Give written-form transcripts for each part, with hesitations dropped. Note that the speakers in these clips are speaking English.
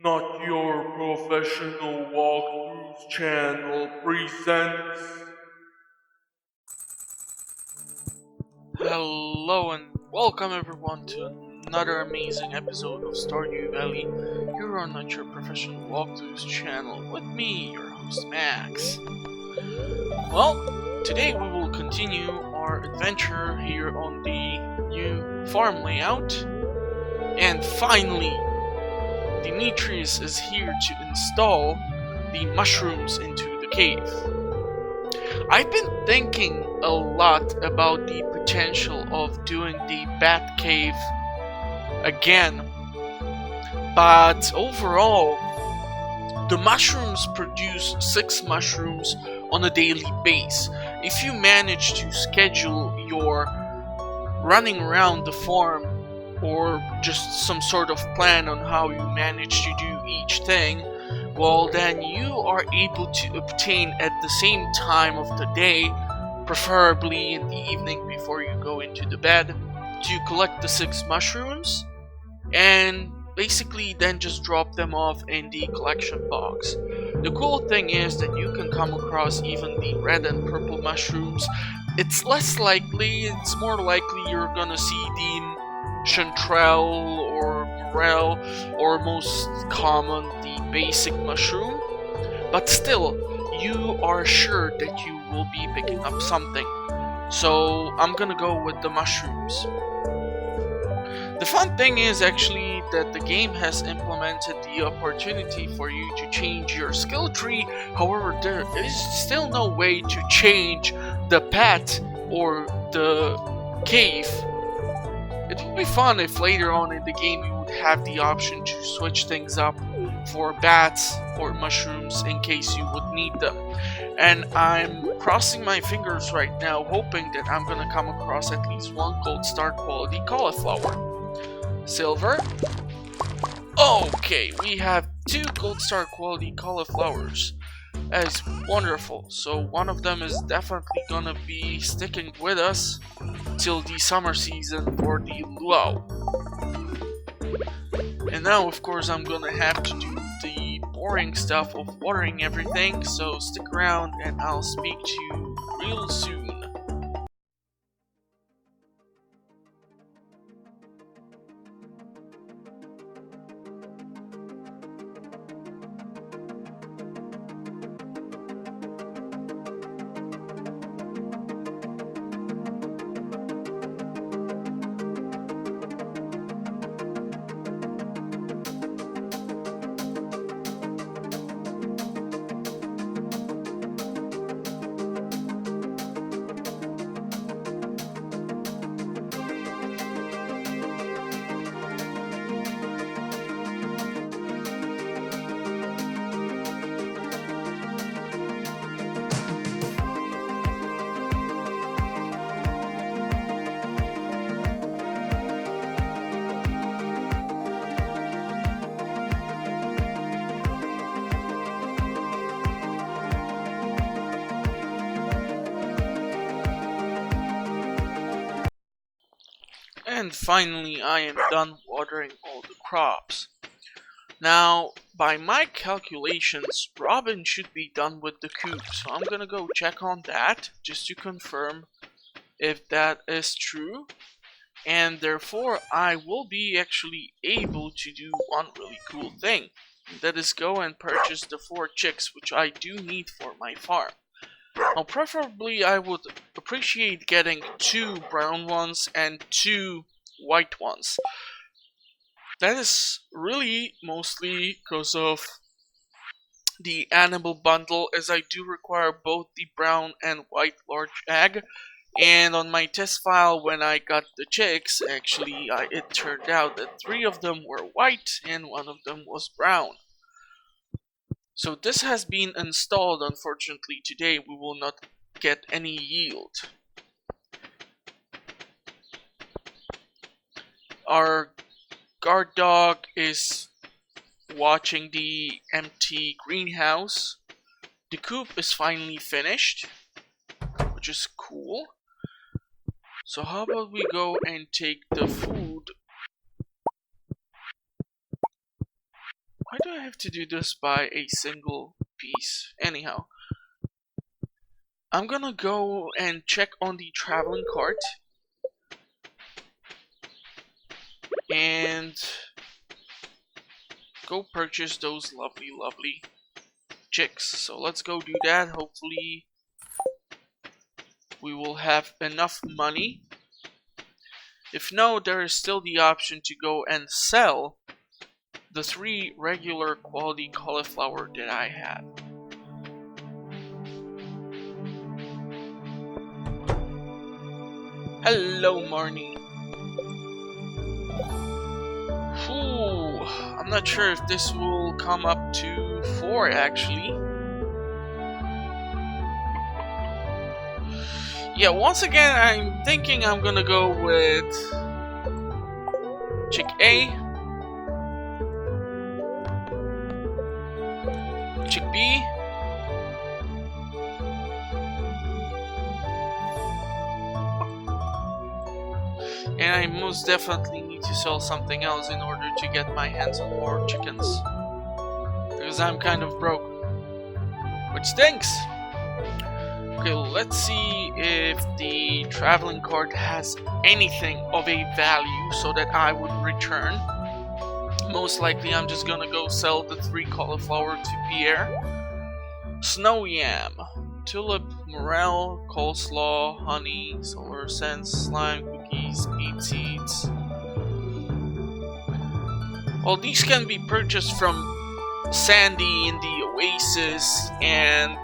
Not Your Professional Walkthroughs channel presents. Hello and welcome everyone to another amazing episode of Stardew Valley here on Not Your Professional Walkthroughs channel with me, your host Max. Well, today we will continue our adventure here on the new farm layout, and finally Demetrius is here to install the mushrooms into the cave. I've been thinking a lot about the potential of doing the bat cave again, but overall, the mushrooms produce 6 mushrooms on a daily base. If you manage to schedule your running around the farm or just some sort of plan on how you manage to do each thing, well, then you are able to obtain at the same time of the day, preferably in the evening before you go into the bed, to collect the 6 mushrooms and basically then just drop them off in the collection box. The cool thing is that you can come across even the red and purple mushrooms. It's less likely, it's more likely you're gonna see the chanterelle or morel, or most common the basic mushroom, but still you are sure that you will be picking up something. So I'm gonna go with the mushrooms. The fun thing is actually that the game has implemented the opportunity for you to change your skill tree. However, there is still no way to change the pet or the cave. It would be fun if later on in the game you would have the option to switch things up for bats or mushrooms in case you would need them. And I'm crossing my fingers right now, hoping that I'm gonna come across at least one gold star quality cauliflower. Silver. Okay, we have 2 gold star quality cauliflowers. That is wonderful. So one of them is definitely gonna be sticking with us till the summer season for the luau. And now, of course, I'm gonna have to do the boring stuff of watering everything, so stick around and I'll speak to you real soon. And finally, I am done watering all the crops. Now, by my calculations, Robin should be done with the coop, so I'm gonna go check on that just to confirm if that is true. And therefore, I will be actually able to do one really cool thing. That is go and purchase the 4 chicks, which I do need for my farm. Now, preferably, I would appreciate getting 2 brown ones and 2 white ones. That is really mostly because of the animal bundle, as I do require both the brown and white large egg. And on my test file, when I got the chicks, actually, it turned out that 3 of them were white and 1 of them was brown. So this has been installed. Unfortunately, today we will not get any yield. Our guard dog is watching the empty greenhouse. The coop is finally finished, which is cool. So how about we go and take the food Why do I have to do this by a single piece? Anyhow, I'm gonna go and check on the traveling cart and go purchase those lovely chicks. So let's go do that. Hopefully we will have enough money. If no, there is still the option to go and sell the 3 regular quality cauliflower that I had. Hello, Marnie. Ooh, I'm not sure if this will come up to 4 actually. Yeah, once again, I'm thinking I'm gonna go with Chick A, Chick B, and I most definitely need to sell something else in order to get my hands on more chickens. Because I'm kind of broke. Which stinks! Okay, let's see if the traveling cart has anything of a value so that I would return. Most likely I'm just gonna go sell the 3 cauliflower to Pierre. Snow yam, tulip, morel, coleslaw, honey, solar sense, slime, cookies, beet seeds. Well, these can be purchased from Sandy in the Oasis, and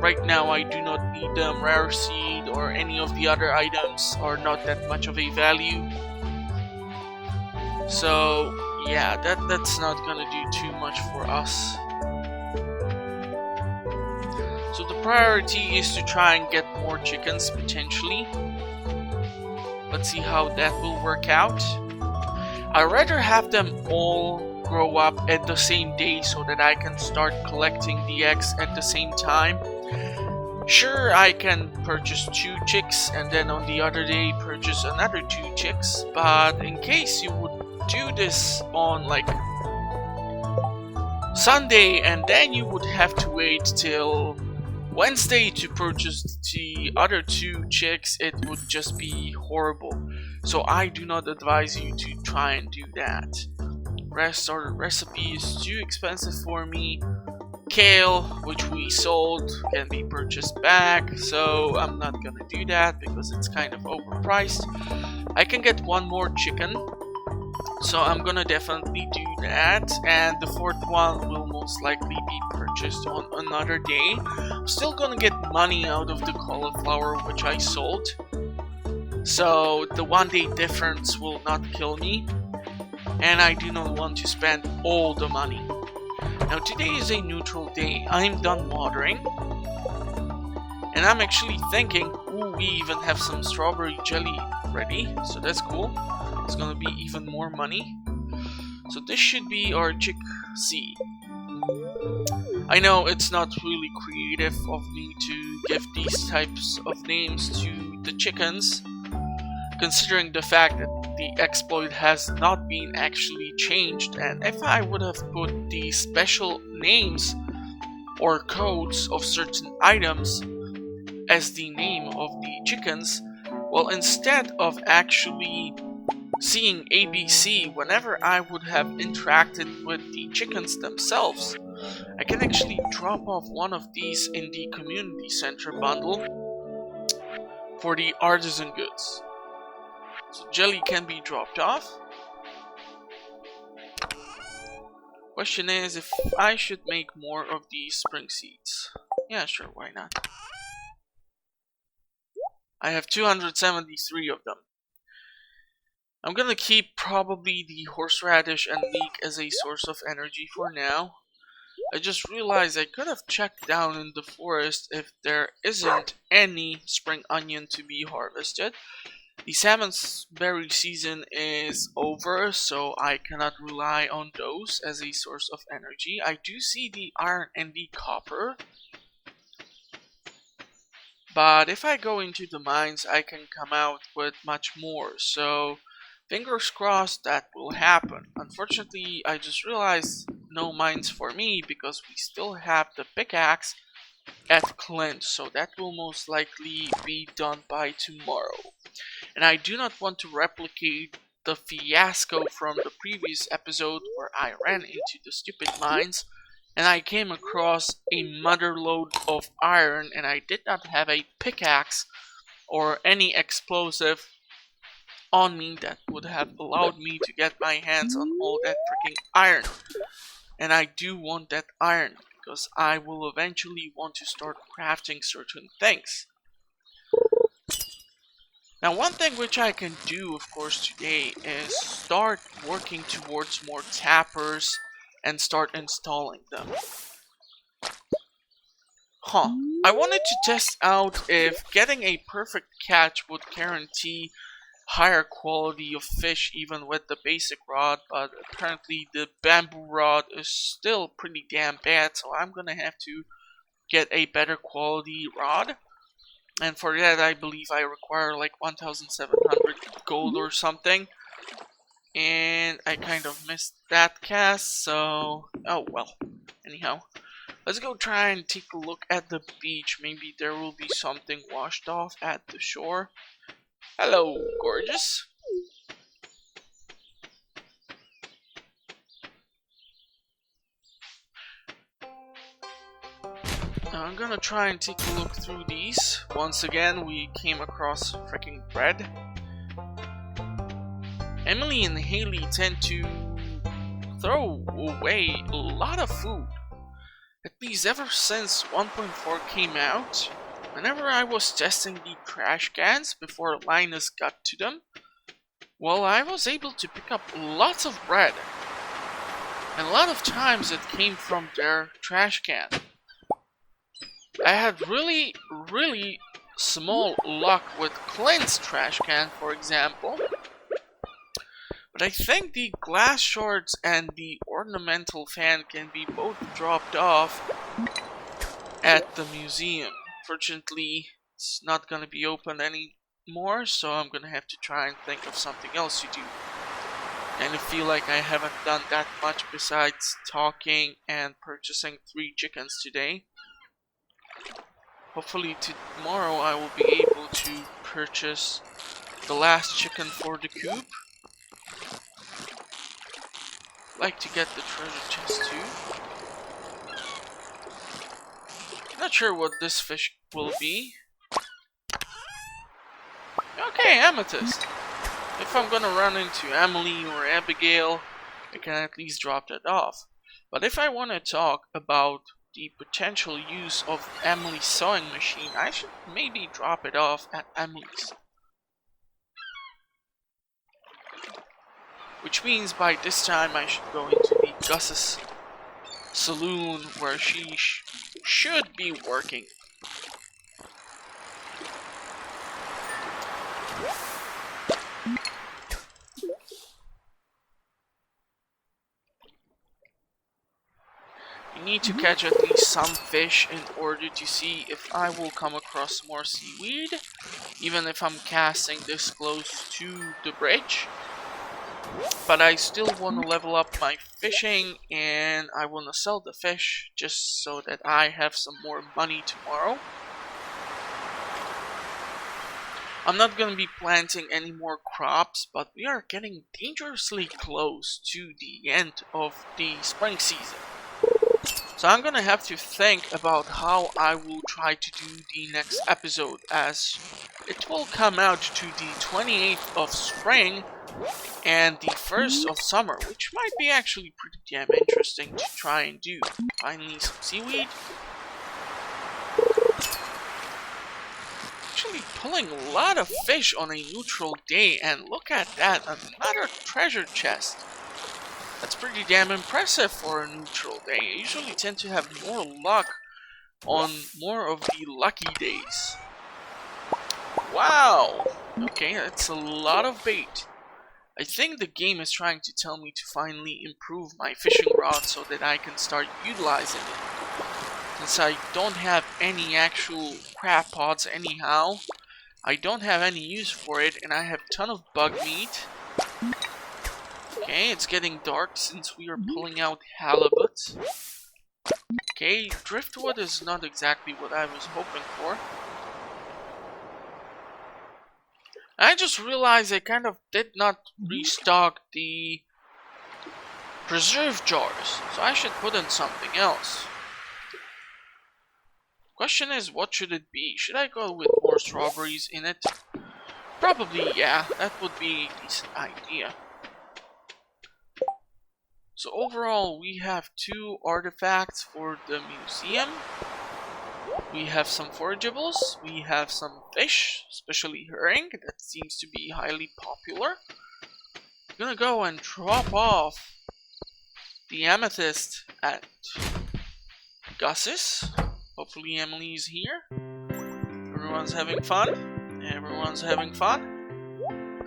right now I do not need them. Rare seed or any of the other items are not that much of a value. So yeah, that's not gonna do too much for us. So the priority is to try and get more chickens potentially. Let's see how that will work out. I'd rather have them all grow up at the same day so that I can start collecting the eggs at the same time. Sure, I can purchase 2 chicks and then on the other day purchase another 2 chicks, but in case you would do this on like Sunday and then you would have to wait till Wednesday to purchase the other 2 chicks, it would just be horrible. So I do not advise you to try and do that. Rest or recipe is too expensive for me. Kale, which we sold, can be purchased back, so I'm not gonna do that because it's kind of overpriced. I can get 1 more chicken, so I'm gonna definitely do that, and the 4th one will most likely be purchased on another day. I'm still gonna get money out of the cauliflower which I sold, so the 1 day difference will not kill me, and I do not want to spend all the money. Now today is a neutral day. I'm done watering, and I'm actually thinking, ooh, we even have some strawberry jelly ready, so that's cool. It's gonna be even more money. So this should be our chick C. I know it's not really creative of me to give these types of names to the chickens, considering the fact that the exploit has not been actually changed, and if I would have put the special names or codes of certain items as the name of the chickens, well, instead of actually seeing ABC whenever I would have interacted with the chickens themselves, I can actually drop off one of these in the community center bundle for the artisan goods. So jelly can be dropped off. Question is if I should make more of these spring seeds. Yeah, sure, why not? I have 273 of them. I'm gonna keep probably the horseradish and leek as a source of energy for now. I just realized I could have checked down in the forest if there isn't any spring onion to be harvested. The salmon's berry season is over, so I cannot rely on those as a source of energy. I do see the iron and the copper, but if I go into the mines, I can come out with much more, so fingers crossed that will happen. Unfortunately, I just realized no mines for me because we still have the pickaxe at Clint, so that will most likely be done by tomorrow. And I do not want to replicate the fiasco from the previous episode where I ran into the stupid mines and I came across a mother load of iron and I did not have a pickaxe or any explosive on me that would have allowed me to get my hands on all that freaking iron. And I do want that iron because I will eventually want to start crafting certain things. Now, one thing which I can do, of course, today is start working towards more tappers and start installing them. I wanted to test out if getting a perfect catch would guarantee higher quality of fish even with the basic rod, but apparently the bamboo rod is still pretty damn bad, so I'm gonna have to get a better quality rod. And for that, I believe I require like 1,700 gold or something. And I kind of missed that cast, so... oh well. Anyhow, let's go try and take a look at the beach. Maybe there will be something washed off at the shore. Hello, gorgeous. Now I'm gonna try and take a look through these. Once again, we came across freaking bread. Emily and Haley tend to throw away a lot of food. At least ever since 1.4 came out, whenever I was testing the trash cans before Linus got to them, well, I was able to pick up lots of bread. And a lot of times it came from their trash can. I had really small luck with Clint's trash can, for example. But I think the glass shards and the ornamental fan can be both dropped off at the museum. Fortunately, it's not gonna be open anymore, so I'm gonna have to try and think of something else to do. And I feel like I haven't done that much besides talking and purchasing 3 chickens today. Hopefully tomorrow I will be able to purchase the last chicken for the coop. Like to get the treasure chest too. Not sure what this fish will be. Okay, amethyst. If I'm gonna run into Emily or Abigail, I can at least drop that off. But if I want to talk about the potential use of Emily's sewing machine, I should maybe drop it off at Emily's. Which means by this time I should go into the Gus's saloon where she should be working. You need to catch at least some fish in order to see if I will come across more seaweed, even if I'm casting this close to the bridge. But I still want to level up my fishing, and I want to sell the fish just so that I have some more money tomorrow. I'm not going to be planting any more crops, but we are getting dangerously close to the end of the spring season. So I'm gonna have to think about how I will try to do the next episode, as it will come out to the 28th of spring and the 1st of summer, which might be actually pretty damn interesting to try and do. Finally, some seaweed. Actually pulling a lot of fish on a neutral day, and look at that, another treasure chest. That's pretty damn impressive for a neutral day. I usually tend to have more luck on more of the lucky days. Wow! Okay, that's a lot of bait. I think the game is trying to tell me to finally improve my fishing rod so that I can start utilizing it. Since I don't have any actual crab pods anyhow, I don't have any use for it, and I have a ton of bug meat. Okay, it's getting dark since we are pulling out halibut. Okay, driftwood is not exactly what I was hoping for. I just realized I kind of did not restock the preserve jars, so I should put in something else. Question is, what should it be? Should I go with more strawberries in it? Probably, yeah, that would be a decent idea. So overall, we have 2 artifacts for the museum. We have some forageables, we have some fish, especially herring, that seems to be highly popular. I'm gonna go and drop off the amethyst at Gus's. Hopefully Emily's here. Everyone's having fun. Everyone's having fun.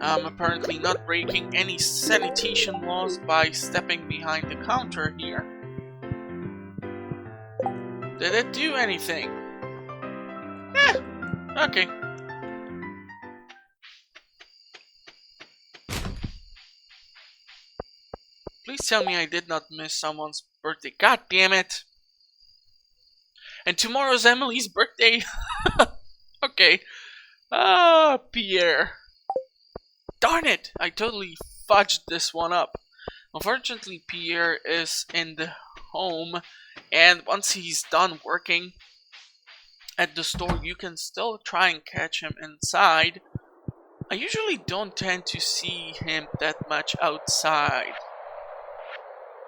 I'm apparently not breaking any sanitation laws by stepping behind the counter here. Did it do anything? Okay. Please tell me I did not miss someone's birthday. God damn it! And tomorrow's Emily's birthday. Okay. Ah, Pierre. Darn it! I totally fudged this one up. Unfortunately, Pierre is in the home, and once he's done working at the store, you can still try and catch him inside. I usually don't tend to see him that much outside.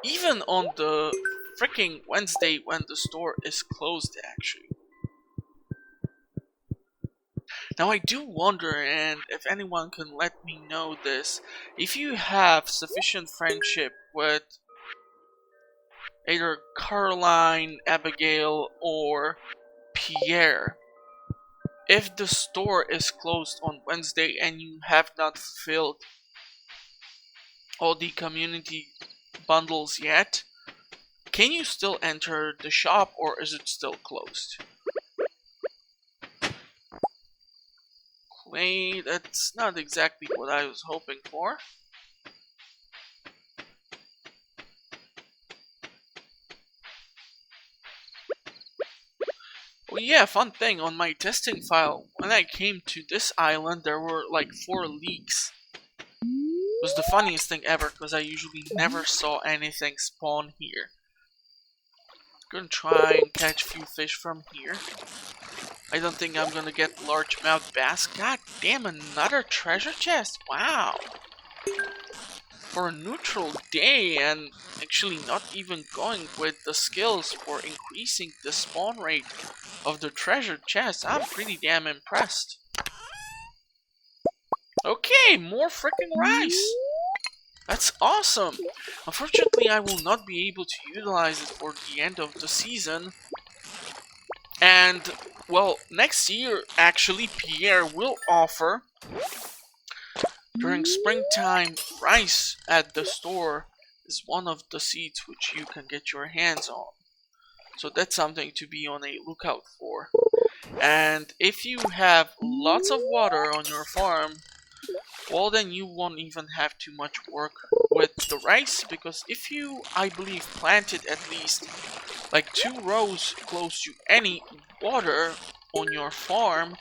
Even on the freaking Wednesday when the store is closed, actually. Now I do wonder, and if anyone can let me know this, if you have sufficient friendship with either Caroline, Abigail, or Pierre, if the store is closed on Wednesday and you have not filled all the community bundles yet, can you still enter the shop or is it still closed? Clay, that's not exactly what I was hoping for. Well, yeah, fun thing, on my testing file, when I came to this island, there were like 4 leaks. It was the funniest thing ever, because I usually never saw anything spawn here. Gonna try and catch a few fish from here. I don't think I'm gonna get largemouth bass. God damn, another treasure chest! Wow! For a neutral day, and actually not even going with the skills for increasing the spawn rate of the treasure chest, I'm pretty damn impressed. Okay, more freaking rice! That's awesome! Unfortunately, I will not be able to utilize it for the end of the season. And, well, next year, actually, Pierre will offer, during springtime, rice at the store is one of the seeds which you can get your hands on. So that's something to be on a lookout for. And if you have lots of water on your farm, well then you won't even have too much work with the rice, because if you, I believe, planted at least like 2 rows close to any water on your farm,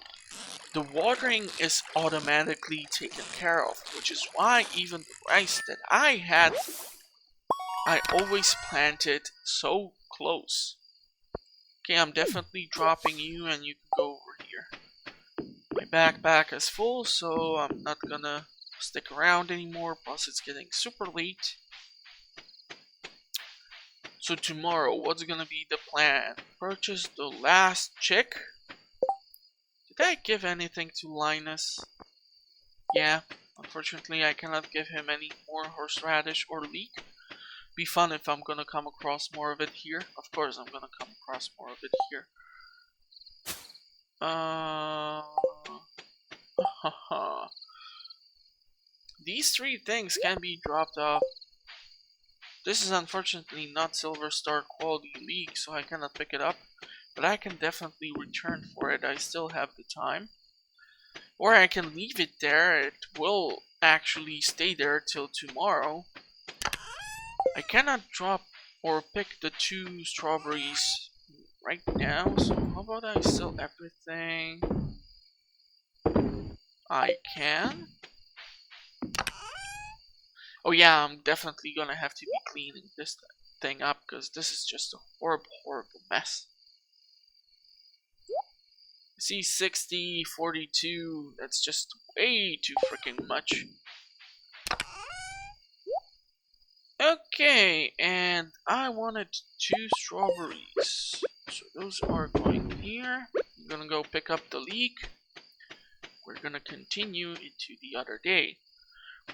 the watering is automatically taken care of, which is why even the rice that I had, I always planted so close. Okay, I'm definitely dropping you and you can go over here. My backpack is full, so I'm not gonna stick around anymore, plus it's getting super late. So tomorrow, what's gonna be the plan? Purchase the last chick. Did I give anything to Linus? Yeah, unfortunately I cannot give him any more horseradish or leek. Be fun if I'm gonna come across more of it here. Of course I'm gonna come across more of it here. These 3 things can be dropped off. This is unfortunately not Silver Star quality leek, so I cannot pick it up. But I can definitely return for it, I still have the time. Or I can leave it there, it will actually stay there till tomorrow. I cannot drop or pick the 2 strawberries right now, so how about I sell everything I can? Oh yeah, I'm definitely gonna have to be cleaning this thing up because this is just a horrible, horrible mess. See, 60, 42, that's just way too freaking much. Okay, and I wanted 2 strawberries. So those are going here. I'm gonna go pick up the leek. We're gonna continue into the other day.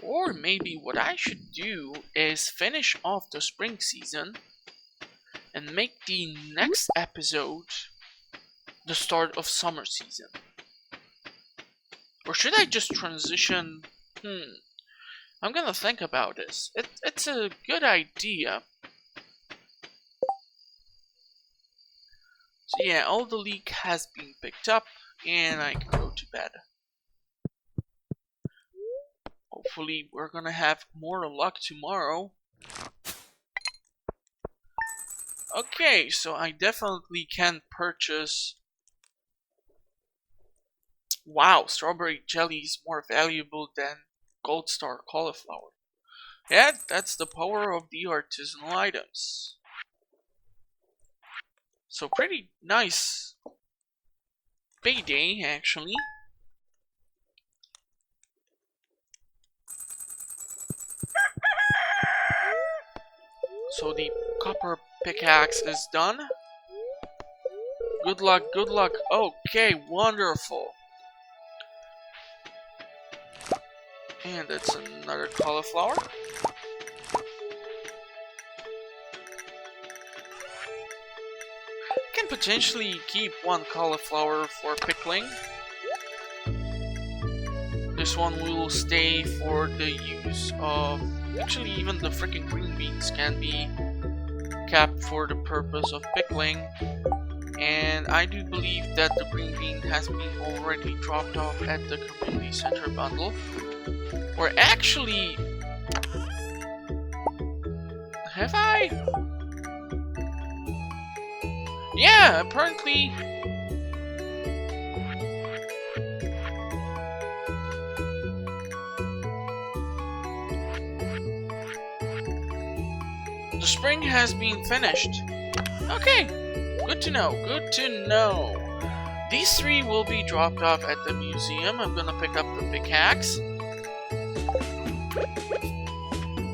Or maybe what I should do is finish off the spring season and make the next episode the start of summer season. Or should I just transition? I'm gonna think about this. It's a good idea. So yeah, all the leek has been picked up and I can go to bed. Hopefully we're gonna have more luck tomorrow. Okay, so I definitely can purchase... Wow, strawberry jelly is more valuable than gold star cauliflower. Yeah, that's the power of the artisanal items. So pretty nice payday, actually. So the copper pickaxe is done. Good luck, good luck. Okay, wonderful. And it's another cauliflower. I can potentially keep 1 cauliflower for pickling. This one will stay for the use of... Actually, even the freaking green beans can be kept for the purpose of pickling. And I do believe that the green bean has been already dropped off at the community center bundle. Or actually... Have I? Yeah, apparently... The spring has been finished. Okay, good to know, good to know. These 3 will be dropped off at the museum. I'm gonna pick up the pickaxe.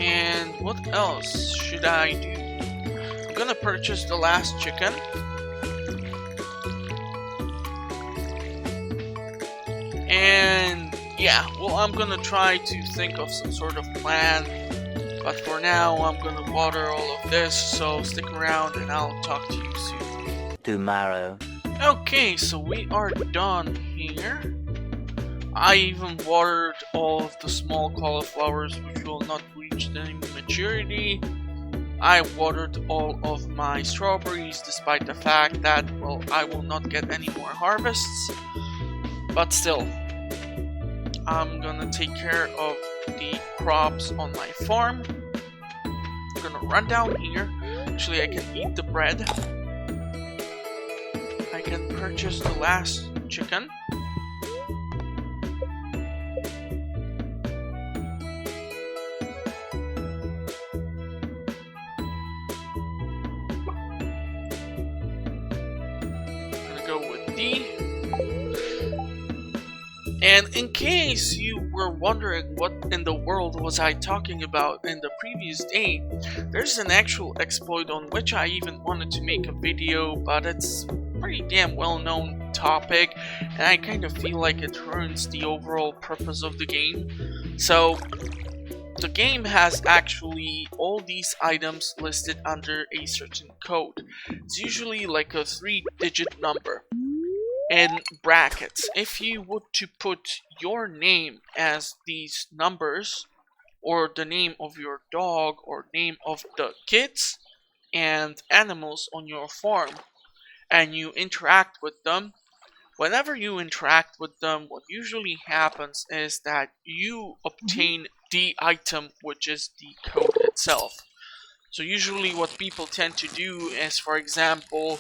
And what else should I do? I'm gonna purchase the last chicken. And yeah, well, I'm gonna try to think of some sort of plan. But for now, I'm gonna water all of this, so stick around and I'll talk to you soon. Tomorrow. Okay, so we are done here. I even watered all of the small cauliflowers which will not reach the maturity. I watered all of my strawberries despite the fact that, well, I will not get any more harvests. But still, I'm gonna take care of the crops on my farm. I'm gonna run down here. Actually, I can eat the bread. I can purchase the last chicken. And in case you were wondering what in the world was I talking about in the previous day, there's an actual exploit on which I even wanted to make a video, but it's a pretty damn well-known topic, and I kind of feel like it ruins the overall purpose of the game. So, the game has actually all these items listed under a certain code. It's usually like a 3-digit number. In brackets, if you were to put your name as these numbers, or the name of your dog, or name of the kids and animals on your farm, and you interact with them, whenever you interact with them, what usually happens is that you obtain the item, which is the code itself. So usually what people tend to do is, for example,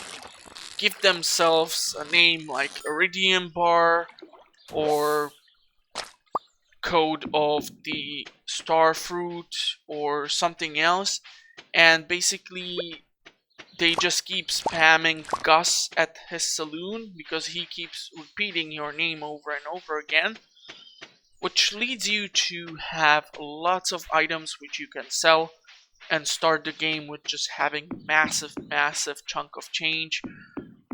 give themselves a name like Iridium Bar or Code of the Star Fruit or something else, and basically they just keep spamming Gus at his saloon because he keeps repeating your name over and over again, which leads you to have lots of items which you can sell and start the game with just having massive chunk of change,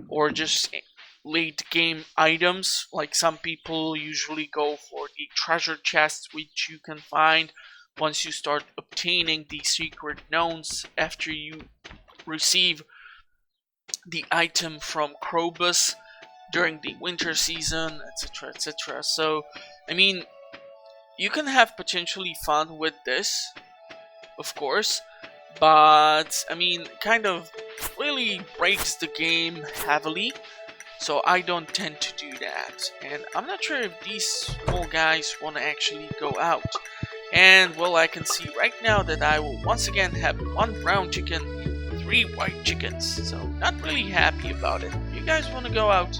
or just late game items. Like some people usually go for the treasure chests which you can find once you start obtaining the secret knowns after you receive the item from Krobus during the winter season, etc, etc. So I mean, you can have potentially fun with this, of course, but I mean, kind of really breaks the game heavily, so I don't tend to do that. And I'm not sure if these small guys want to actually go out. And well, I can see right now that I will once again have 1 brown chicken, 3 white chickens, so not really happy about it. You guys want to go out?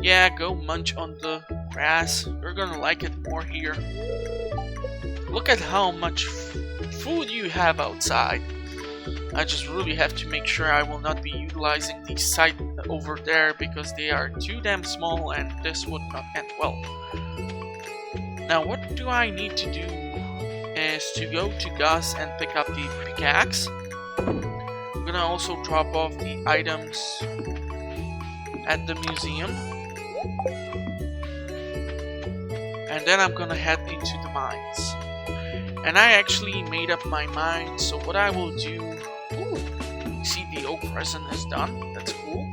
Yeah, go munch on the grass. You're gonna like it more here. Look at how much food you have outside. I just really have to make sure I will not be utilizing the site over there because they are too damn small and this would not end well. Now what do I need to do is to go to Gus and pick up the pickaxe. I'm gonna also drop off the items at the museum. And then I'm gonna head into the mines. And I actually made up my mind, so what I will do... Ooh, you see the oak resin is done, that's cool.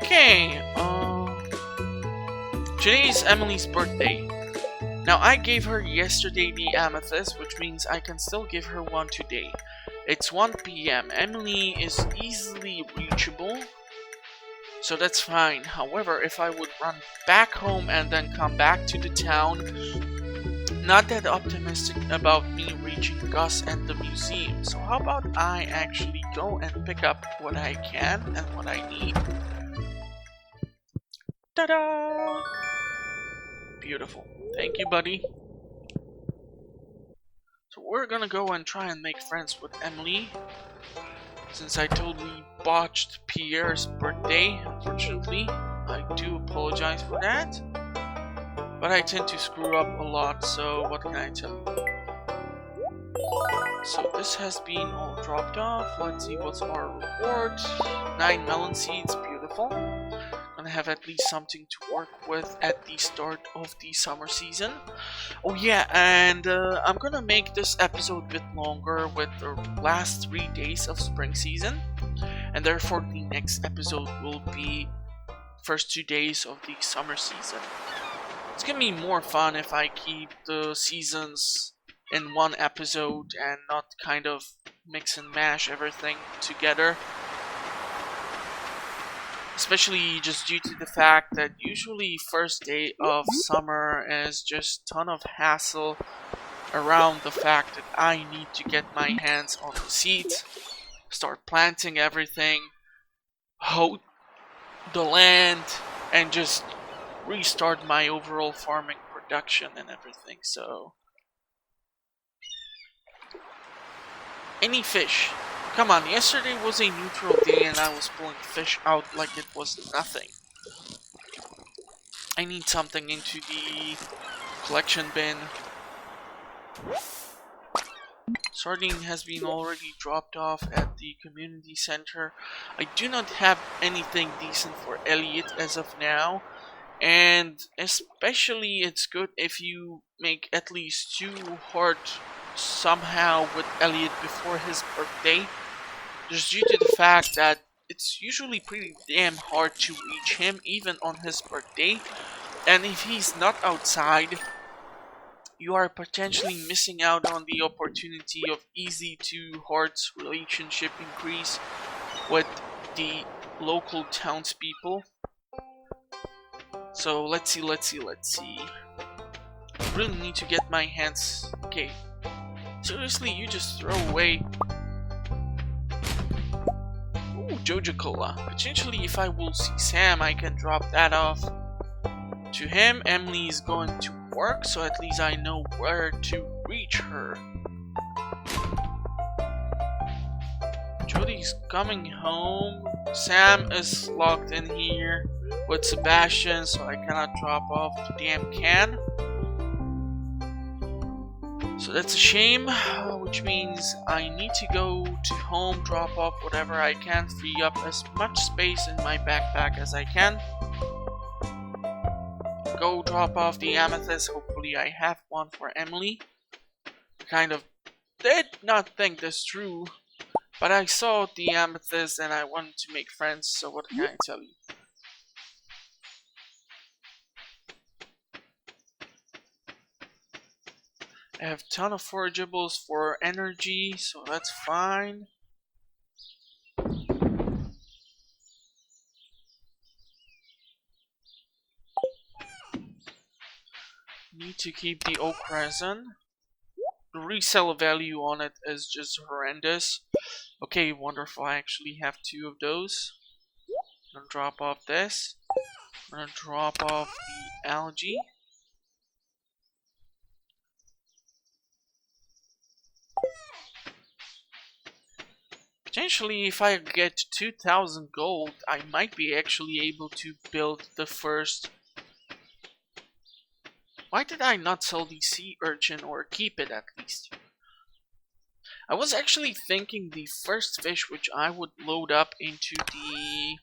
Okay, today is Emily's birthday. Now I gave her yesterday the amethyst, which means I can still give her one today. It's 1 PM. Emily is easily reachable, so that's fine. However, if I would run back home and then come back to the town, not that optimistic about me reaching Gus and the museum. So how about I actually go and pick up what I can and what I need. Ta-da! Beautiful. Thank you, buddy. So we're gonna go and try and make friends with Emily, since I totally botched Pierre's birthday, unfortunately. I do apologize for that. But I tend to screw up a lot, so what can I tell you? So this has been all dropped off. Let's see what's our reward. 9 melon seeds, beautiful. Gonna have at least something to work with at the start of the summer season. Oh yeah, and I'm gonna make this episode a bit longer with the last 3 days of spring season, and therefore the next episode will be first 2 days of the summer season. It's gonna be more fun if I keep the seasons in one episode and not kind of mix and mash everything together. Especially just due to the fact that usually first day of summer is just ton of hassle around the fact that I need to get my hands on the seeds, start planting everything, hoe the land, and just restart my overall farming production and everything. So any fish? Come on, yesterday was a neutral day and I was pulling fish out like it was nothing. I need something into the collection bin. Sardine has been already dropped off at the community center. I do not have anything decent for Elliot as of now. And especially it's good if you make at least 2 heart somehow with Elliot before his birthday. Just due to the fact that it's usually pretty damn hard to reach him even on his birthday. And if he's not outside, you are potentially missing out on the opportunity of easy to hearts relationship increase with the local townspeople. So let's see. I really need to get my hands. Okay. Seriously, you just throw away. Ooh, Jojo Cola. Potentially, if I will see Sam, I can drop that off to him. Emily is going to work, so at least I know where to reach her. Jody's coming home. Sam is locked in here with Sebastian, so I cannot drop off the damn can. So that's a shame, which means I need to go to home, drop off whatever I can, free up as much space in my backpack as I can. Go drop off the amethyst. Hopefully I have one for Emily. I kind of did not think this through, but I saw the amethyst and I wanted to make friends, so what can I tell you? I have a ton of forageables for energy, so that's fine. Need to keep the oak resin. The resale value on it is just horrendous. Okay, wonderful. I actually have 2 of those. I'm gonna drop off this. I'm gonna drop off the algae. Potentially, if I get 2,000 gold, I might be actually able to build the first. Why did I not sell the sea urchin or keep it at least? I was actually thinking the first fish which I would load up into the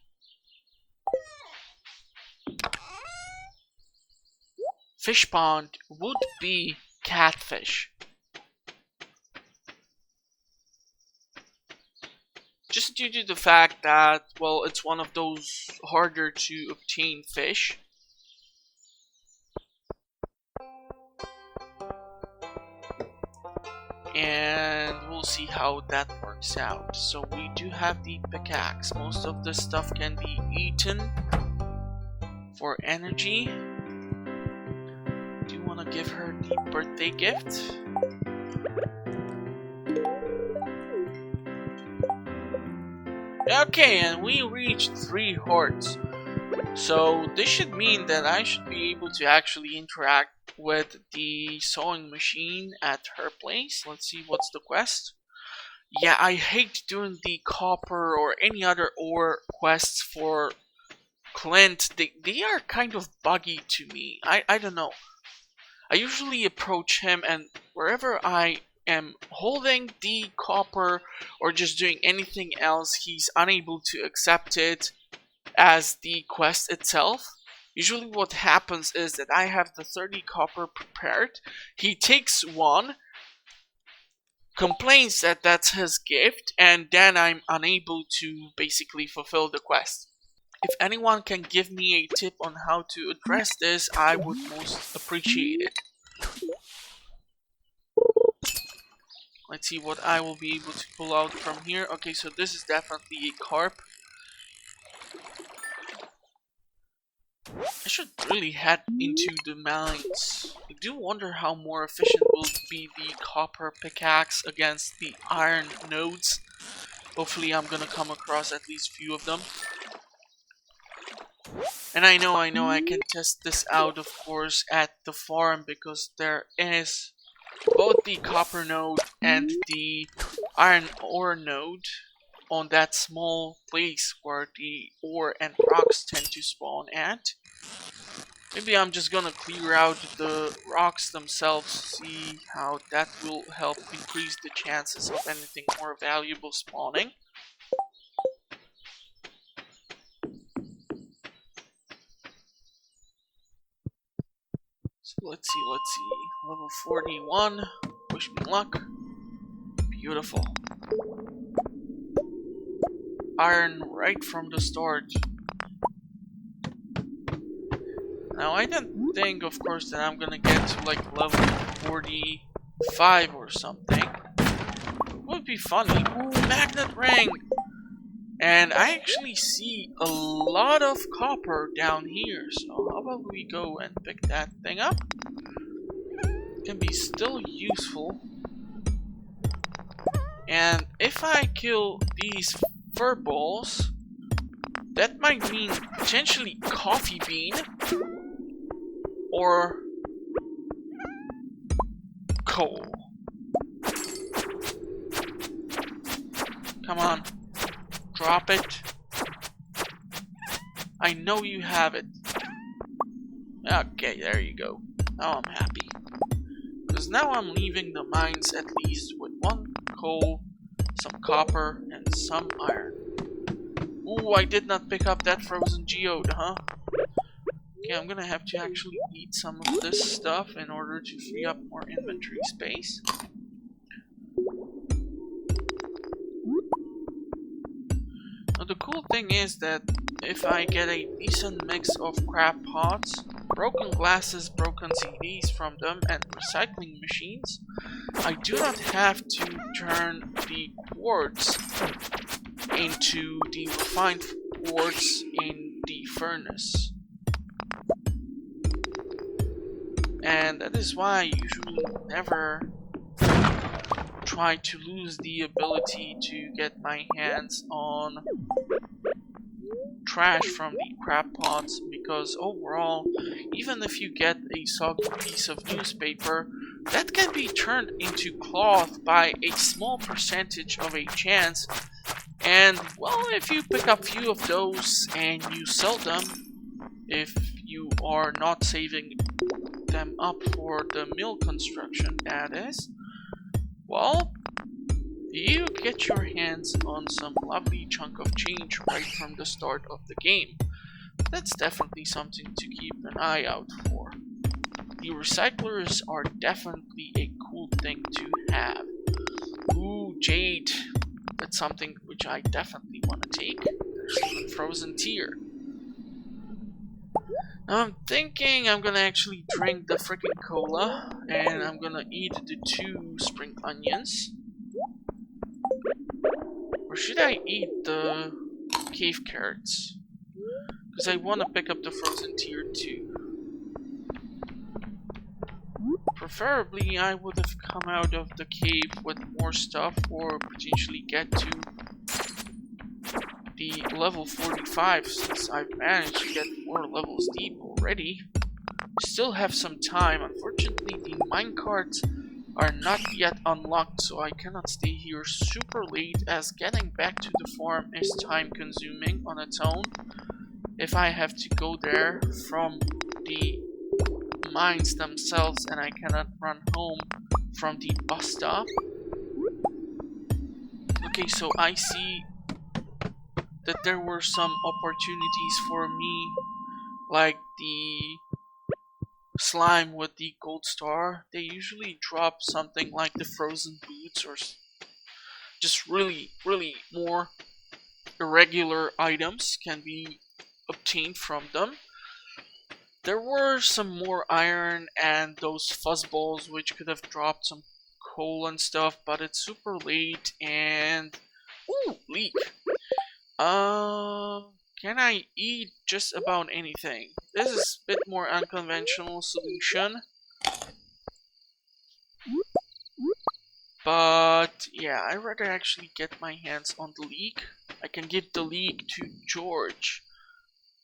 fish pond would be catfish. Just due to the fact that, well, it's one of those harder to obtain fish. And we'll see how that works out. So we do have the pickaxe. Most of this stuff can be eaten for energy. Do you want to give her the birthday gift? Okay, and we reached 3 hearts. So this should mean that I should be able to actually interact with the sewing machine at her place. Let's see what's the quest. Yeah, I hate doing the copper or any other ore quests for Clint. They are kind of buggy to me. I don't know. I usually approach him, and wherever I am holding the copper or just doing anything else, he's unable to accept it as the quest itself. Usually what happens is that I have the 30 copper prepared, he takes one, complains that that's his gift, and then I'm unable to basically fulfill the quest. If anyone can give me a tip on how to address this, I would most appreciate it. Let's see what I will be able to pull out from here. Okay, so this is definitely a carp. I should really head into the mines. I do wonder how more efficient will be the copper pickaxe against the iron nodes. Hopefully I'm gonna come across at least a few of them. And I know I can test this out, of course, at the farm, because there is both the copper node and the iron ore node on that small place where the ore and rocks tend to spawn at. Maybe I'm just gonna clear out the rocks themselves, see how that will help increase the chances of anything more valuable spawning. So let's see. Level 41. Wish me luck. Beautiful. Iron right from the start. Now I don't think, of course, that I'm gonna get to like level 45 or something. It would be funny. Ooh, magnet ring! And I actually see a lot of copper down here, so how about we go and pick that thing up? Can be still useful. And if I kill these fur balls, that might mean potentially coffee bean or coal. Come on, drop it. I know you have it. Okay, there you go. Now I'm happy. Because now I'm leaving the mines at least with 1 coal, some copper, and some iron. Ooh, I did not pick up that frozen geode, huh? Okay, I'm gonna have to actually eat some of this stuff in order to free up more inventory space. Now the cool thing is that if I get a decent mix of crab pots, broken glasses, broken CDs from them, and recycling machines, I do not have to turn the quartz into the refined quartz in the furnace. And that is why I usually never try to lose the ability to get my hands on trash from the crab pots, because overall, even if you get a soggy piece of newspaper, that can be turned into cloth by a small percentage of a chance. And well, if you pick up few of those and you sell them, if you are not saving them up for the mill construction, that is, well, you get your hands on some lovely chunk of change right from the start of the game. That's definitely something to keep an eye out for. The recyclers are definitely a cool thing to have. Ooh, jade. That's something which I definitely want to take. There's even frozen tear. Now I'm thinking I'm gonna actually drink the freaking cola, and I'm gonna eat the 2 spring onions. Or should I eat the cave carrots? Because I want to pick up the frozen tear too. Preferably I would have come out of the cave with more stuff, or potentially get to the level 45, since I've managed to get 4 levels deep already. Still have some time. Unfortunately, the minecarts are not yet unlocked, so I cannot stay here super late, as getting back to the farm is time consuming on its own if I have to go there from the mines themselves and I cannot run home from the bus stop. Okay, so I see that there were some opportunities for me, like the slime with the gold star. They usually drop something like the frozen boots, or just really more irregular items can be obtained from them. There were some more iron and those fuzzballs which could have dropped some coal and stuff, but it's super late and... Ooh, leek! Can I eat just about anything? This is a bit more unconventional solution. But yeah, I'd rather actually get my hands on the leek. I can give the leek to George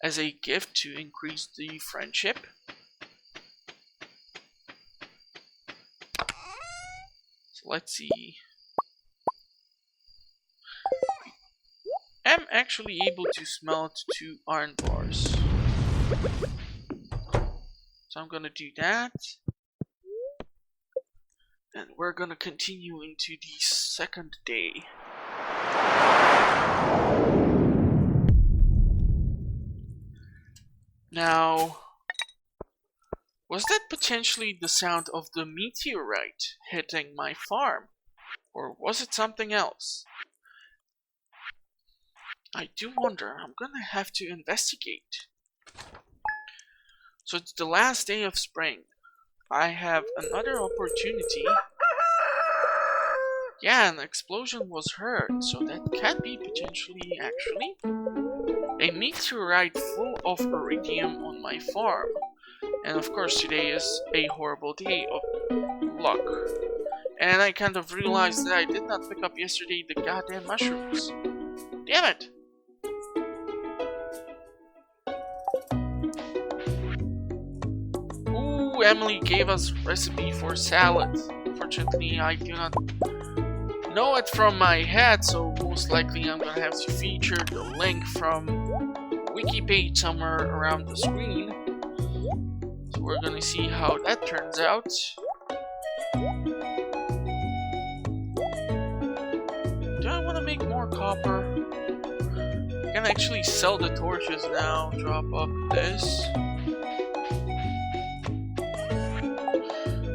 as a gift to increase the friendship. So let's see. I'm actually able to smelt 2 iron bars. So I'm gonna do that. And we're gonna continue into the second day. Now, was that potentially the sound of the meteorite hitting my farm? Or was it something else? I do wonder. I'm gonna have to investigate. So it's the last day of spring. I have another opportunity. Yeah, an explosion was heard, so that can be potentially, actually, a meteorite full of iridium on my farm. And of course, today is a horrible day of luck. And I kind of realized that I did not pick up yesterday the goddamn mushrooms. Damn it! Ooh, Emily gave us recipe for salad. Fortunately, I do not know it from my head, so most likely I'm gonna have to feature the link from wiki page somewhere around the screen. So we're gonna see how that turns out. Do I want to make more copper? I can actually sell the torches now. Drop up this.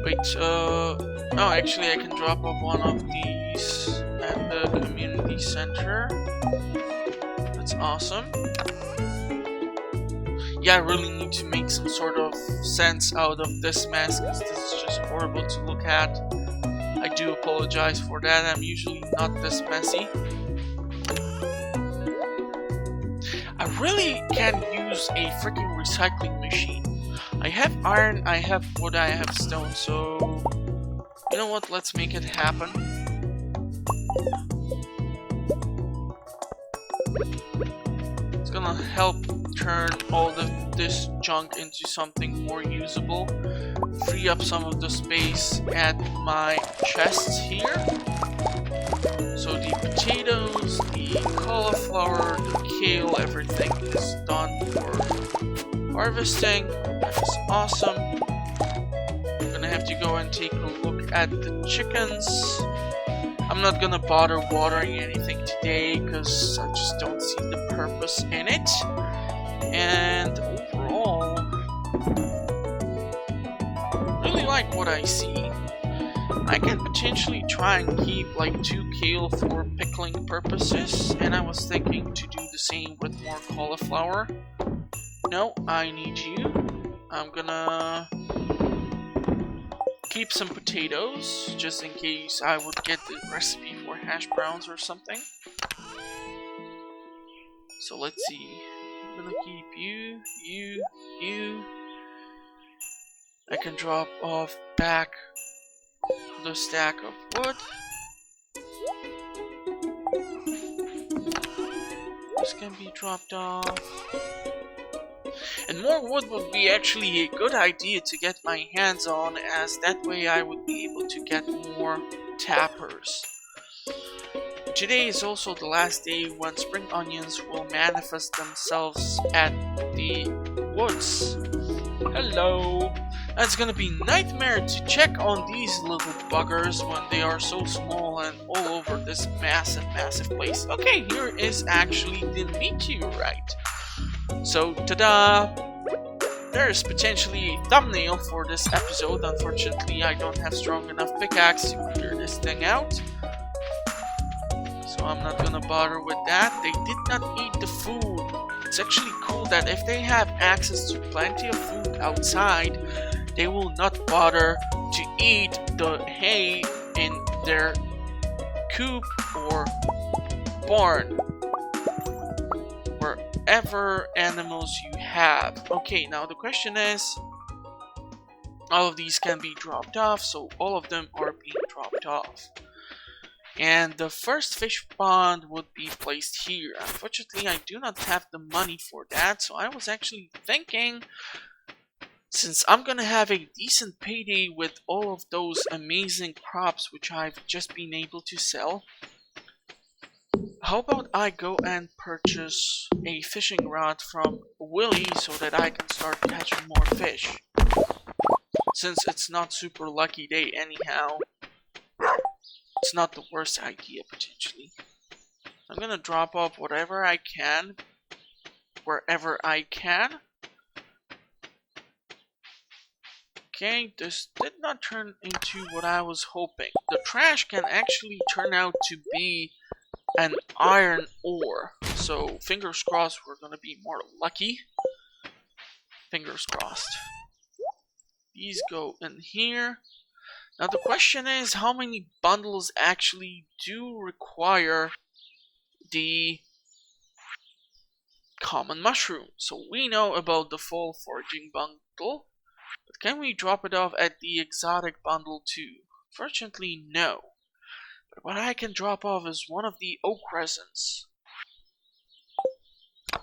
Wait, oh, actually I can drop off one of these at the community center. That's awesome. Yeah, I really need to make some sort of sense out of this mess, because this is just horrible to look at. I do apologize for that, I'm usually not this messy. I really can use a freaking recycling machine. I have iron, I have wood, I have stone, so you know what, let's make it happen. It's gonna help turn all this junk into something more usable. Free up some of the space at my chests here. So the potatoes, the cauliflower, the kale, everything is done for harvesting. That is awesome. I'm gonna have to go and take a look at the chickens. I'm not gonna bother watering anything today because I just don't see the purpose in it. And overall, really like what I see. I can potentially try and keep like 2 kale for pickling purposes, and I was thinking to do the same with more cauliflower. No, I need you. I'm gonna keep some potatoes, just in case I would get the recipe for hash browns or something. So let's see. I'm gonna keep you, you. I can drop off back the stack of wood. This can be dropped off. And more wood would be actually a good idea to get my hands on, as that way I would be able to get more tappers. Today is also the last day when spring onions will manifest themselves at the woods. Hello! It's gonna be nightmare to check on these little buggers when they are so small and all over this massive place. Okay, here is actually the meteorite. So, ta-da! There's potentially a thumbnail for this episode. Unfortunately, I don't have strong enough pickaxe to clear this thing out. So I'm not gonna bother with that. They did not eat the food. It's actually cool that if they have access to plenty of food outside, they will not bother to eat the hay in their coop or barn. Wherever animals you have. Okay, now the question is, all of these can be dropped off, so all of them are being dropped off. And the first fish pond would be placed here. Unfortunately, I do not have the money for that, so I was actually thinking, since I'm gonna have a decent payday with all of those amazing crops which I've just been able to sell, how about I go and purchase a fishing rod from Willy so that I can start catching more fish. Since it's not super lucky day anyhow, it's not the worst idea potentially. I'm gonna drop off whatever I can, wherever I can. Okay, this did not turn into what I was hoping. The trash can actually turn out to be an iron ore, so fingers crossed we're gonna be more lucky. Fingers crossed. These go in here. Now the question is, how many bundles actually do require the common mushroom? So we know about the fall foraging bundle, but can we drop it off at the exotic bundle too? Fortunately, no. But what I can drop off is one of the oak resins. I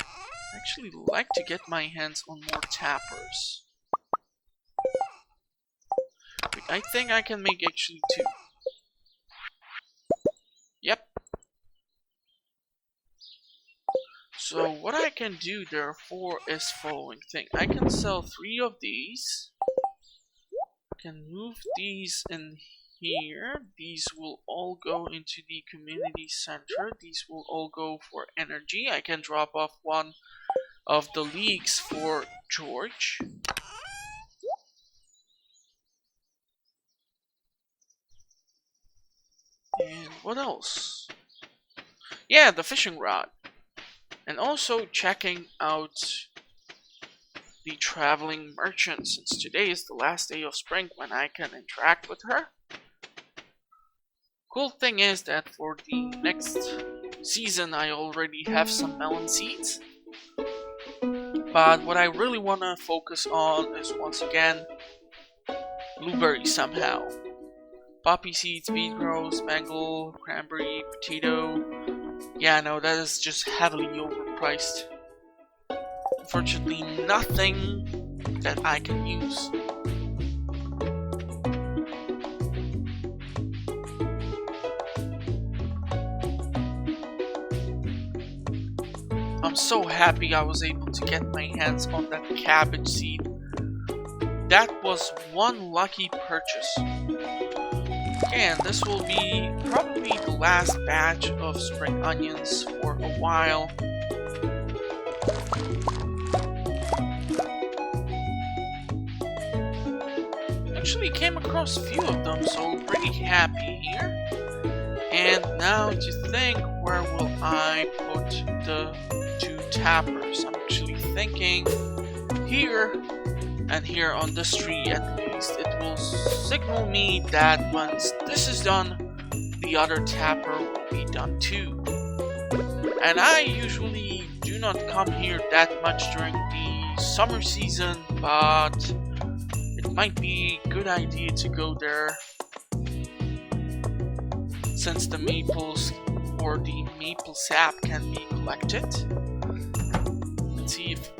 actually like to get my hands on more tappers. I think I can make actually 2. Yep. So what I can do therefore is following thing. I can sell 3 of these. I can move these in here. These will all go into the community center. These will all go for energy. I can drop off one of the leeks for George. And what else? Yeah, the fishing rod. And also checking out the traveling merchant, since today is the last day of spring when I can interact with her. Cool thing is that for the next season I already have some melon seeds. But what I really want to focus on is once again blueberries somehow. Poppy seeds, beet rose, mango, cranberry, potato. Yeah, no, that is just heavily overpriced. Unfortunately, nothing that I can use. I'm so happy I was able to get my hands on that cabbage seed. That was one lucky purchase. And this will be probably the last batch of spring onions for a while. Actually came across a few of them, so pretty happy here. And now to think, where will I put the 2 tappers? I'm actually thinking here and here on this tree at least. It will signal me that once this is done, the other tapper will be done too. And I usually do not come here that much during the summer season, but it might be a good idea to go there since the maples or the maple sap can be collected. Let's see if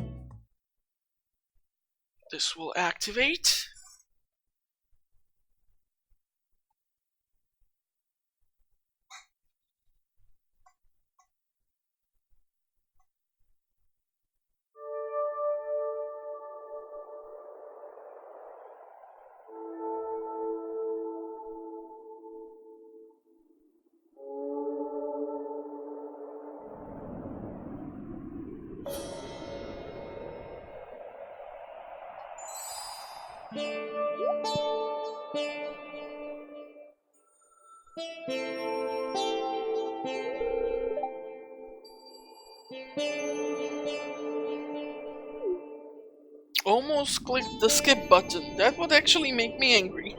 this will activate. Almost clicked the skip button. That would actually make me angry.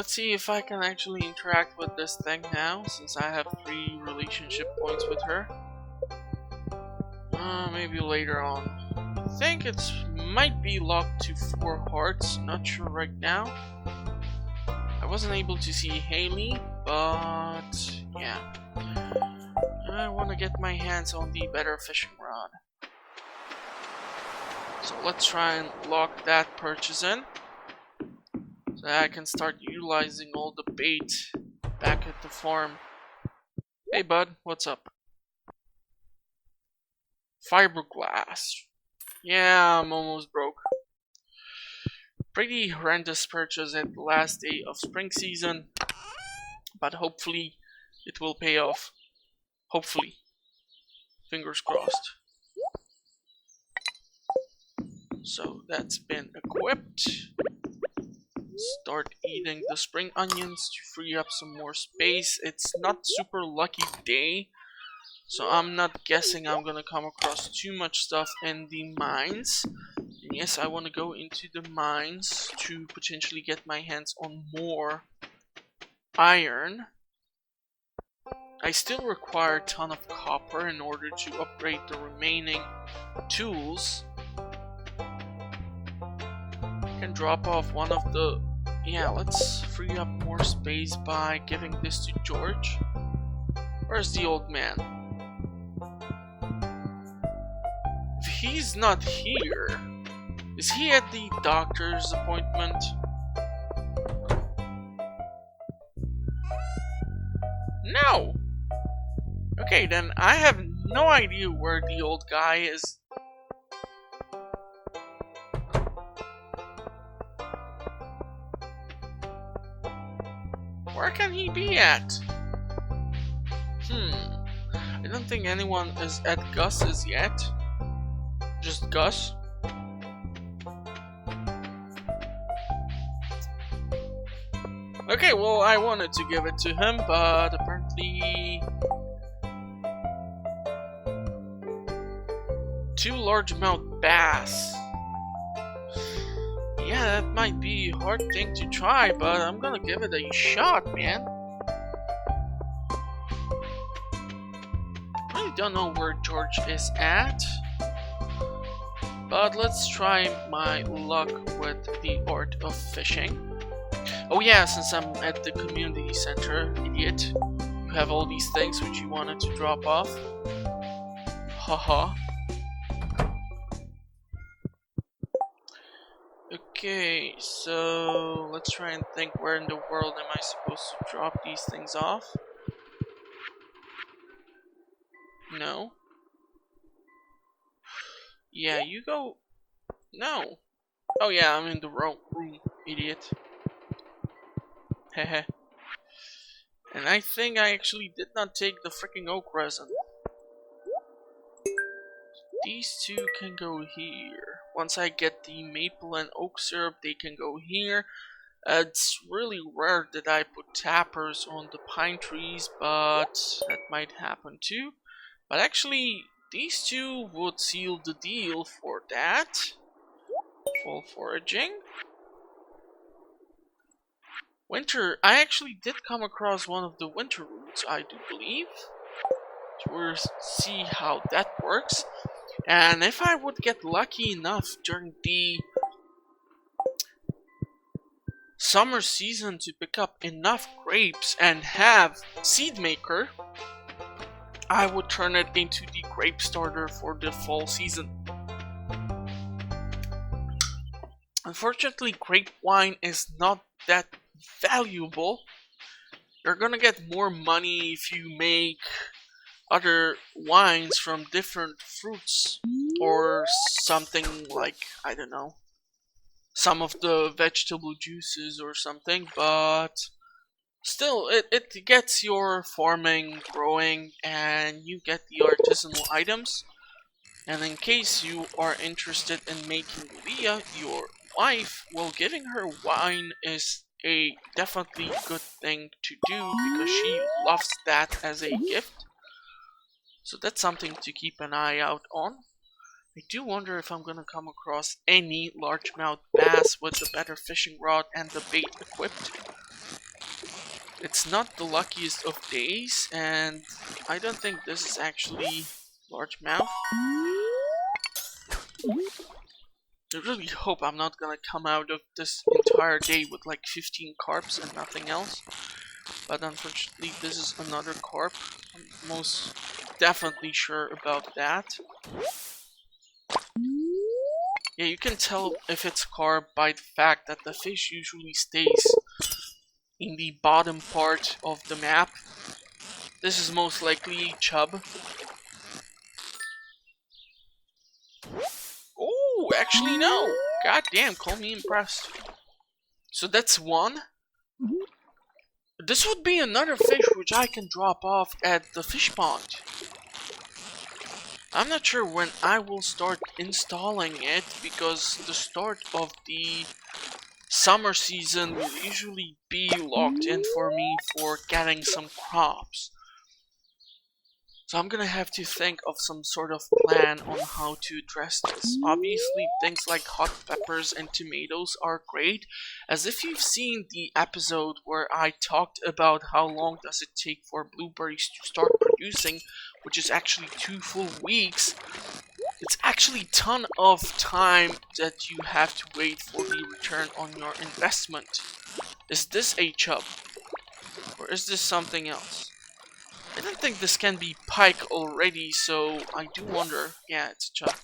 let's see if I can actually interact with this thing now, since I have 3 relationship points with her. Maybe later on. I think it might be locked to 4 hearts, not sure right now. I wasn't able to see Haley, but yeah. I want to get my hands on the better fishing rod. So let's try and lock that purchase in, so that I can start utilizing all the bait back at the farm. Hey bud, what's up? Fiberglass. Yeah, I'm almost broke. Pretty horrendous purchase at the last day of spring season, but hopefully it will pay off. Hopefully. Fingers crossed. So that's been equipped. Start eating the spring onions to free up some more space. It's not super lucky day, so I'm not guessing I'm gonna come across too much stuff in the mines. And yes, I want to go into the mines to potentially get my hands on more iron. I still require a ton of copper in order to upgrade the remaining tools. I can drop off one of the... Yeah, let's free up more space by giving this to George. Where's the old man? If he's not here... Is he at the doctor's appointment? No! Okay, then I have no idea where the old guy is. Where can he be at? I don't think anyone is at Gus's yet. Just Gus. Okay, well, I wanted to give it to him, but apparently... 2 largemouth bass. Yeah, that might be a hard thing to try, but I'm gonna give it a shot, man. I really don't know where George is at, but let's try my luck with the art of fishing. Oh yeah, since I'm at the community center, idiot. You have all these things which you wanted to drop off. Haha. Okay, so let's try and think, where in the world am I supposed to drop these things off? No. Yeah, you go... No. Oh yeah, I'm in the wrong room, idiot. Hehe. And I think I actually did not take the freaking oak resin. These 2 can go here. Once I get the maple and oak syrup, they can go here. It's really rare that I put tappers on the pine trees, but that might happen too. But actually, these 2 would seal the deal for that. Fall foraging. Winter, I actually did come across one of the winter roots, I do believe. We'll see how that works. And if I would get lucky enough during the summer season to pick up enough grapes and have seed maker, I would turn it into the grape starter for the fall season. Unfortunately, grape wine is not that valuable. You're gonna get more money if you make other wines from different fruits or something like, I don't know, some of the vegetable juices or something, but still it gets your farming growing and you get the artisanal items. And in case you are interested in making Leah your wife, well, giving her wine is a definitely good thing to do because she loves that as a gift. So that's something to keep an eye out on. I do wonder if I'm gonna come across any largemouth bass with the better fishing rod and the bait equipped. It's not the luckiest of days, and I don't think this is actually largemouth. I really hope I'm not gonna come out of this entire day with like 15 carps and nothing else. But unfortunately, this is another carp. I'm most definitely sure about that. Yeah, you can tell if it's carp by the fact that the fish usually stays in the bottom part of the map. This is most likely chub. Oh, actually no! God damn, call me impressed. So that's one. This would be another fish which I can drop off at the fish pond. I'm not sure when I will start installing it because the start of the summer season will usually be locked in for me for getting some crops. So I'm gonna have to think of some sort of plan on how to address this. Obviously, things like hot peppers and tomatoes are great, as if you've seen the episode where I talked about how long does it take for blueberries to start producing, which is actually 2 full weeks. It's actually a ton of time that you have to wait for the return on your investment. Is this a chub? Or is this something else? I don't think this can be pike already, so I do wonder. Yeah, it's a chub.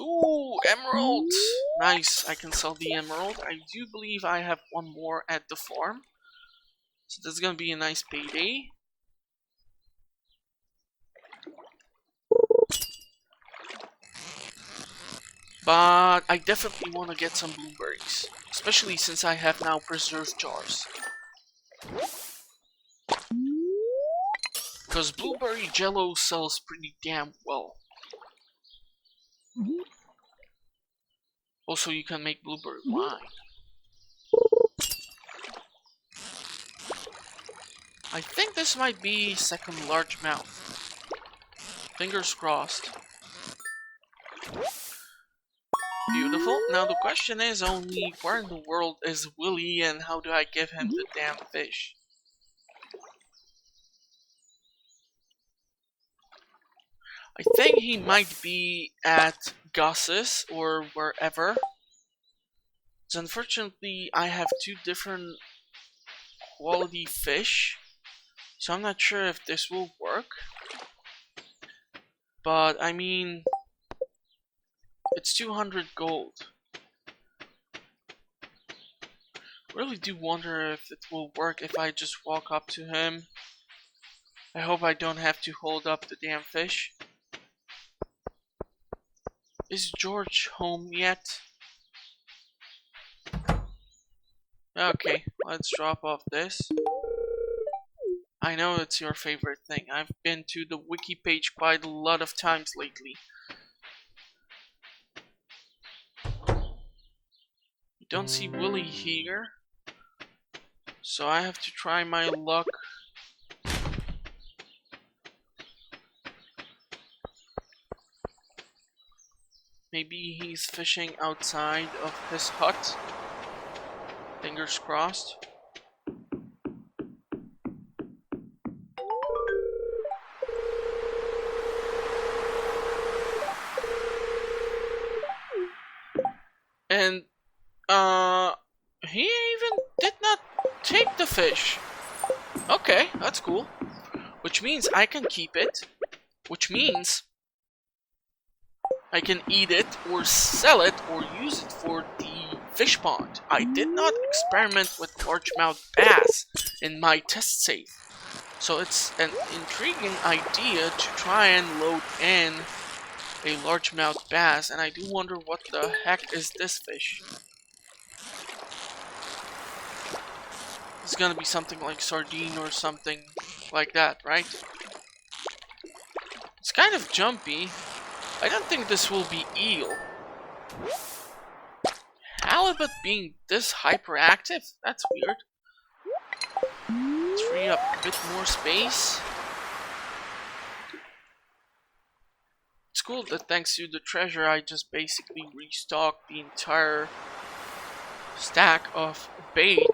Ooh, emerald! Nice, I can sell the emerald. I do believe I have one more at the farm. So that's gonna be a nice payday. But I definitely want to get some blueberries. Especially since I have now preserved jars. Because blueberry jello sells pretty damn well. Also, you can make blueberry wine. I think this might be second largemouth. Fingers crossed. Beautiful. Now the question is only, where in the world is Willy and how do I give him the damn fish? I think he might be at Gus's or wherever. So unfortunately, I have 2 different quality fish. So I'm not sure if this will work. But I mean, it's 200 gold. Really do wonder if it will work if I just walk up to him. I hope I don't have to hold up the damn fish. Is George home yet? Okay, let's drop off this. I know it's your favorite thing. I've been to the wiki page quite a lot of times lately. You don't see Willy here. So I have to try my luck. Maybe he's fishing outside of his hut. Fingers crossed. And he even did not take the fish. Okay, that's cool. Which means I can keep it. Which means I can eat it or sell it or use it for the fish pond. I did not experiment with largemouth bass in my test save. So it's an intriguing idea to try and load in a largemouth bass, and I do wonder what the heck is this fish. It's gonna be something like sardine or something like that, right? It's kind of jumpy. I don't think this will be eel. Halibut being this hyperactive? That's weird. Let's free up a bit more space. It's cool that thanks to the treasure I just basically restocked the entire stack of bait.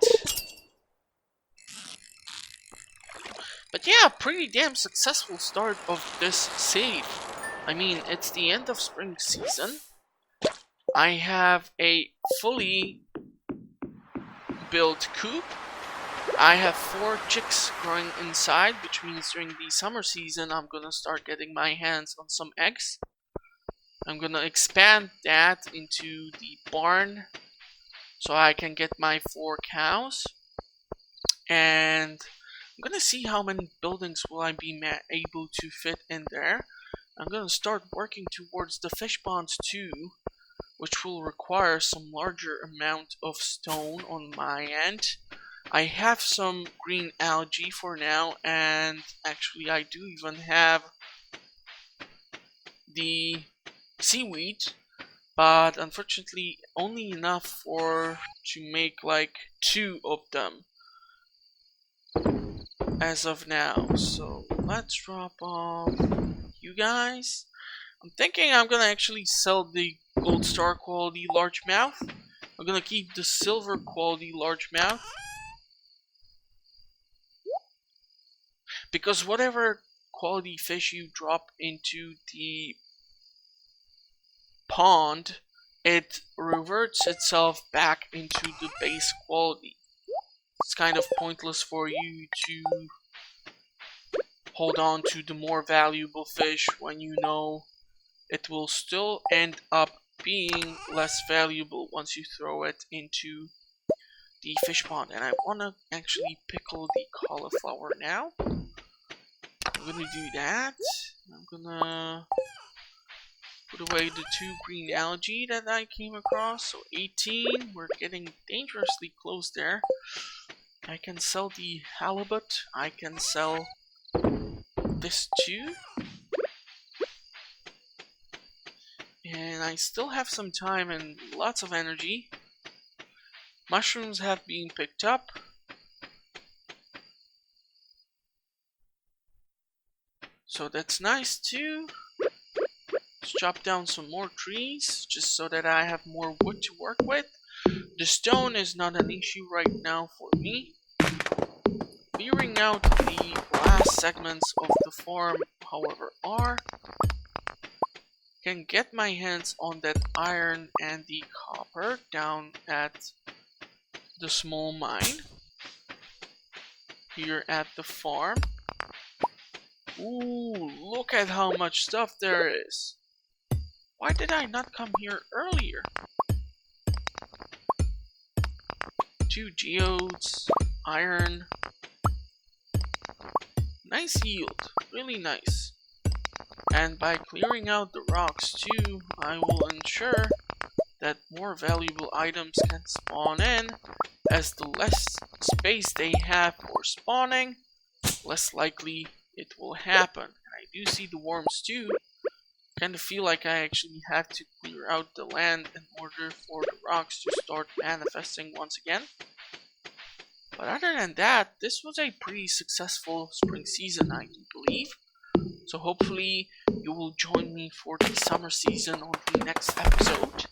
But yeah, pretty damn successful start of this save. I mean, it's the end of spring season. I have a fully built coop. I have 4 chicks growing inside, which means during the summer season I'm gonna start getting my hands on some eggs. I'm gonna expand that into the barn so I can get my 4 cows. And I'm gonna see how many buildings will I be able to fit in there. I'm gonna start working towards the fish ponds too, which will require some larger amount of stone on my end. I have some green algae for now, and actually I do even have the seaweed, but unfortunately only enough to make like 2 of them as of now. So let's drop off you guys. I'm thinking I'm gonna actually sell the gold star quality largemouth. I'm gonna keep the silver quality largemouth, because whatever quality fish you drop into the pond, it reverts itself back into the base quality. It's kind of pointless for you to hold on to the more valuable fish when you know it will still end up being less valuable once you throw it into the fish pond. And I want to actually pickle the cauliflower now. I'm gonna do that. I'm gonna put away the 2 green algae that I came across. So 18, we're getting dangerously close there. I can sell the halibut. I can sell this too. And I still have some time and lots of energy. Mushrooms have been picked up. So that's nice too. Let's chop down some more trees just so that I have more wood to work with. The stone is not an issue right now for me. Clearing out the last segments of the farm, however, can get my hands on that iron and the copper down at the small mine here at the farm. Ooh, look at how much stuff there is. Why did I not come here earlier? 2 geodes, iron. Nice yield, really nice. And by clearing out the rocks too, I will ensure that more valuable items can spawn in, as the less space they have for spawning, less likely it will happen. And I do see the worms too. Kind of feel like I actually have to clear out the land in order for the rocks to start manifesting once again. But other than that, this was a pretty successful spring season, I do believe. So hopefully you will join me for the summer season on the next episode.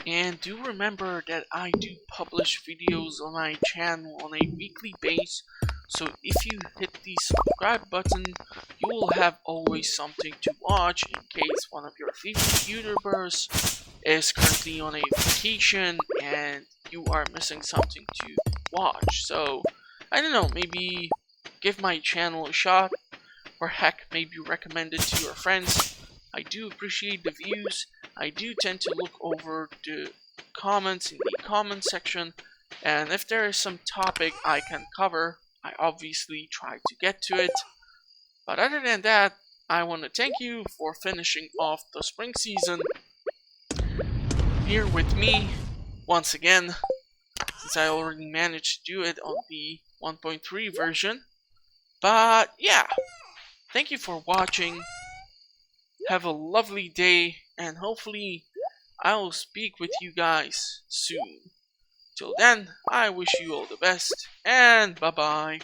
And do remember that I do publish videos on my channel on a weekly basis. So if you hit the subscribe button, you will have always something to watch in case one of your favorite YouTubers is currently on a vacation and you are missing something to watch. So, I don't know, maybe give my channel a shot, or heck, maybe recommend it to your friends. I do appreciate the views. I do tend to look over the comments in the comment section, and if there is some topic I can cover, I obviously try to get to it. But other than that, I want to thank you for finishing off the spring season here with me once again, since I already managed to do it on the 1.3 version. But yeah, thank you for watching. Have a lovely day, and hopefully I will speak with you guys soon. Till then, I wish you all the best, and bye bye.